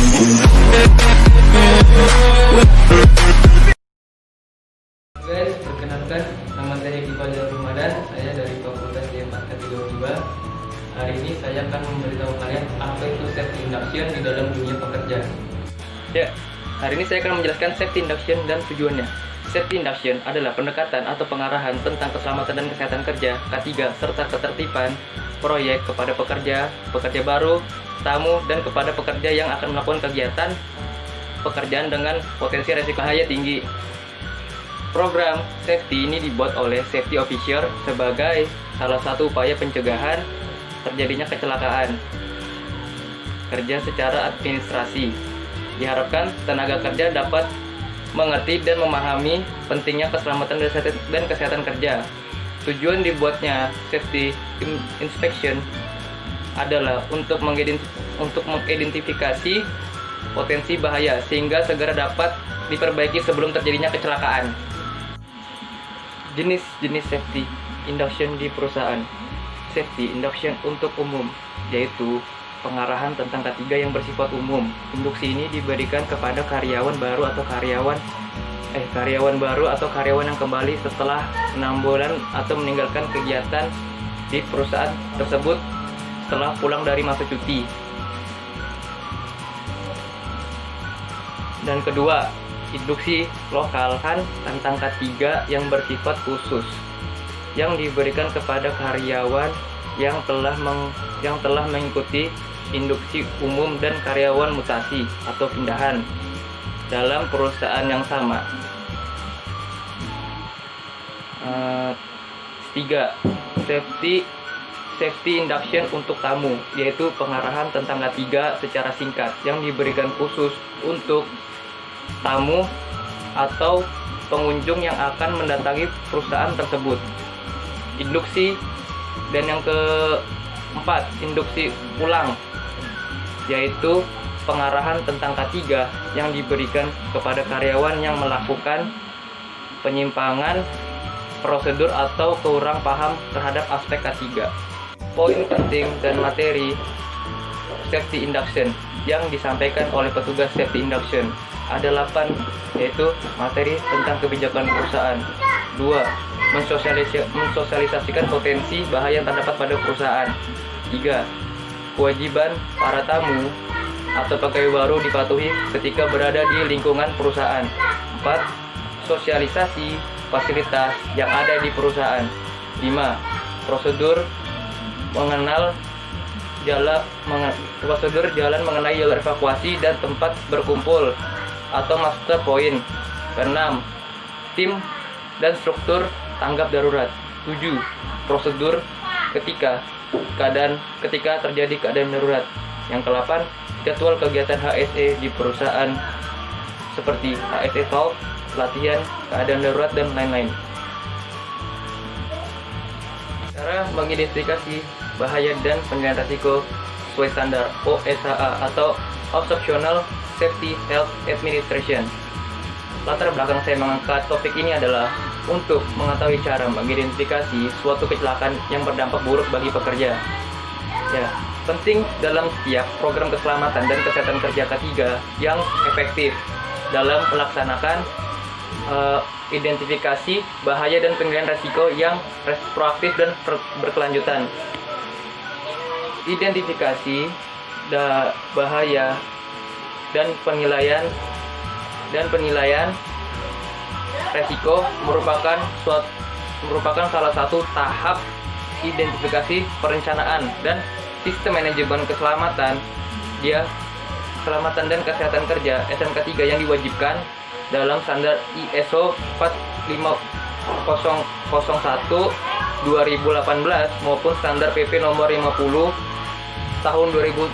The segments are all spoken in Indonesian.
Guys, perkenalkan, nama saya Iqbal Ramadan, saya dari Fakultas Informatika Tiba. Hari ini saya akan memberitahu kalian apa itu safety induction di dalam dunia pekerja. Ya, hari ini saya akan menjelaskan safety induction dan tujuannya. Safety induction adalah pendekatan atau pengarahan tentang keselamatan dan kesehatan kerja, K3, serta ketertiban proyek kepada pekerja, pekerja baru, tamu, dan kepada pekerja yang akan melakukan kegiatan pekerjaan dengan potensi resiko bahaya tinggi. Program safety ini dibuat oleh safety officer sebagai salah satu upaya pencegahan terjadinya kecelakaan kerja secara administrasi. Diharapkan tenaga kerja dapat mengerti dan memahami pentingnya keselamatan dan kesehatan kerja. Tujuan dibuatnya safety inspection adalah untuk mengidentifikasi potensi bahaya sehingga segera dapat diperbaiki sebelum terjadinya kecelakaan. Jenis-jenis safety induction di perusahaan. Safety induction untuk umum, yaitu pengarahan tentang K3 yang bersifat umum. Induksi ini diberikan kepada karyawan baru atau karyawan yang kembali setelah 6 bulan atau meninggalkan kegiatan di perusahaan tersebut setelah pulang dari masa cuti. Dan kedua, induksi lokal tentang K3 yang bersifat khusus yang diberikan kepada karyawan yang telah mengikuti induksi umum dan karyawan mutasi atau pindahan dalam perusahaan yang sama. 3. Safety induction untuk tamu, yaitu pengarahan tentang K3 secara singkat yang diberikan khusus untuk tamu atau pengunjung yang akan mendatangi perusahaan tersebut. Induksi. Dan yang keempat, induksi ulang, yaitu pengarahan tentang K3 yang diberikan kepada karyawan yang melakukan penyimpangan prosedur atau kurang paham terhadap aspek K3. Poin penting dan materi safety induction yang disampaikan oleh petugas safety induction ada 8, yaitu materi tentang kebijakan perusahaan. 2. Mensosialisasikan potensi bahaya yang terdapat pada perusahaan. 3. Kewajiban para tamu atau pegawai baru dipatuhi ketika berada di lingkungan perusahaan. 4. Sosialisasi fasilitas yang ada di perusahaan. 5. Prosedur jalan mengenai jalur evakuasi dan tempat berkumpul atau master point. 6. Tim dan struktur tanggap darurat. 7. Prosedur ketika terjadi keadaan darurat. Yang ke-8, jadwal kegiatan HSE di perusahaan seperti HSE Talk, latihan, keadaan darurat, dan lain-lain. Cara mengidentifikasi bahaya dan penilaian risiko sesuai standar OSHA atau Occupational Safety Health Administration. Latar belakang saya mengangkat topik ini adalah untuk mengetahui cara mengidentifikasi suatu kecelakaan yang berdampak buruk bagi pekerja. Ya, penting dalam setiap program keselamatan dan kesehatan kerja K3 yang efektif dalam melaksanakan identifikasi bahaya dan penilaian risiko yang proaktif dan berkelanjutan. Identifikasi bahaya dan penilaian resiko merupakan salah satu tahap identifikasi perencanaan dan sistem manajemen keselamatan keselamatan dan kesehatan kerja SMK 3 yang diwajibkan dalam standar ISO 45001 2018 maupun standar PP nomor 50 tahun 2013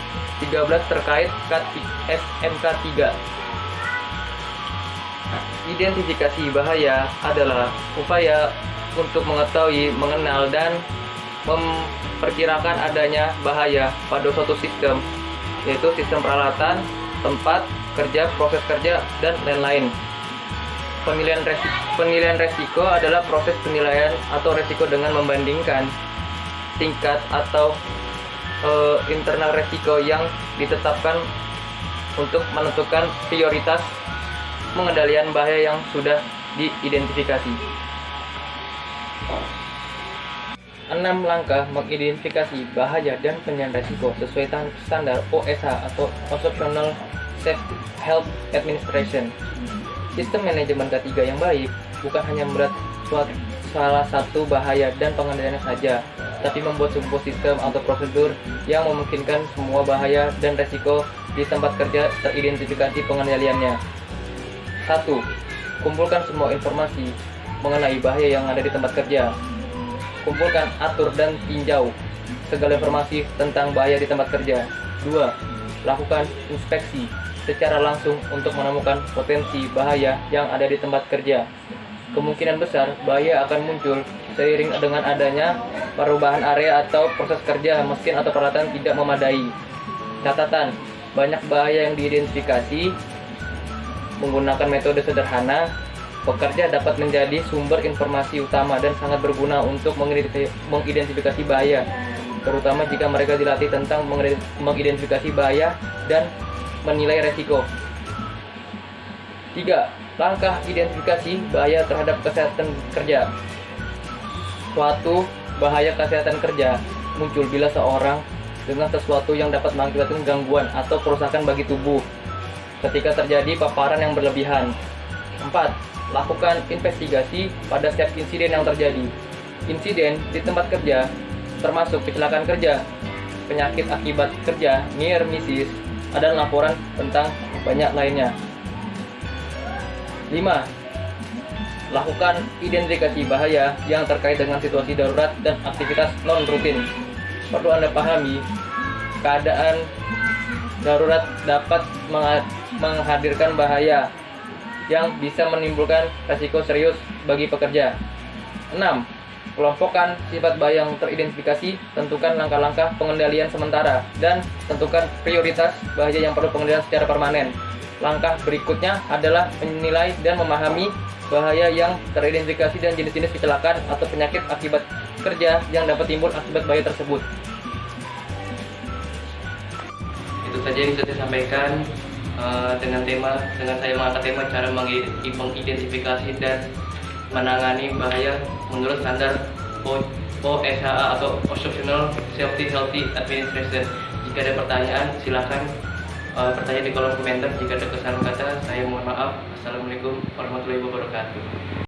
terkait SMK 3. Identifikasi bahaya adalah upaya untuk mengetahui, mengenal, dan memperkirakan adanya bahaya pada suatu sistem, yaitu sistem peralatan, tempat kerja, proses kerja, dan lain-lain. Penilaian resiko adalah proses penilaian atau resiko dengan membandingkan tingkat atau internal resiko yang ditetapkan untuk menentukan prioritas pengendalian bahaya yang sudah diidentifikasi. 6 langkah mengidentifikasi bahaya dan penilaian risiko sesuai standar OSH atau Occupational Health Administration. Sistem manajemen K3 yang baik bukan hanya membuat salah satu bahaya dan pengendaliannya saja, tapi membuat sebuah sistem atau prosedur yang memungkinkan semua bahaya dan risiko di tempat kerja teridentifikasi pengendaliannya. 1. Kumpulkan semua informasi mengenai bahaya yang ada di tempat kerja. Kumpulkan, atur, dan tinjau segala informasi tentang bahaya di tempat kerja. 2. Lakukan inspeksi secara langsung untuk menemukan potensi bahaya yang ada di tempat kerja. Kemungkinan besar bahaya akan muncul seiring dengan adanya perubahan area atau proses kerja, mesin atau peralatan tidak memadai. Catatan, banyak bahaya yang diidentifikasi menggunakan metode sederhana. Pekerja dapat menjadi sumber informasi utama dan sangat berguna untuk mengidentifikasi bahaya, terutama jika mereka dilatih tentang mengidentifikasi bahaya dan menilai resiko. 3. Langkah identifikasi bahaya terhadap kesehatan kerja. Suatu bahaya kesehatan kerja muncul bila seorang dengan sesuatu yang dapat mengakibatkan gangguan atau kerusakan bagi tubuh ketika terjadi paparan yang berlebihan. 4. Lakukan investigasi pada setiap insiden yang terjadi. Insiden di tempat kerja termasuk kecelakaan kerja, penyakit akibat kerja, near misses, dan laporan tentang banyak lainnya. 5. Lakukan identifikasi bahaya yang terkait dengan situasi darurat dan aktivitas non-rutin. Perlu Anda pahami, keadaan darurat dapat menghadirkan bahaya yang bisa menimbulkan risiko serius bagi pekerja. 6. Kelompokkan sifat bahaya yang teridentifikasi, tentukan langkah-langkah pengendalian sementara, dan tentukan prioritas bahaya yang perlu pengendalian secara permanen. Langkah berikutnya adalah menilai dan memahami bahaya yang teridentifikasi dan jenis-jenis kecelakaan atau penyakit akibat kerja yang dapat timbul akibat bahaya tersebut. Itu saja yang bisa saya sampaikan dengan saya mengangkat tema cara mengidentifikasi dan menangani bahaya menurut standar OSHA atau Occupational Safety Health Administration. Jika ada pertanyaan, silakan bertanya di kolom komentar. Jika ada kesalahan kata, saya mohon maaf. Assalamualaikum warahmatullahi wabarakatuh.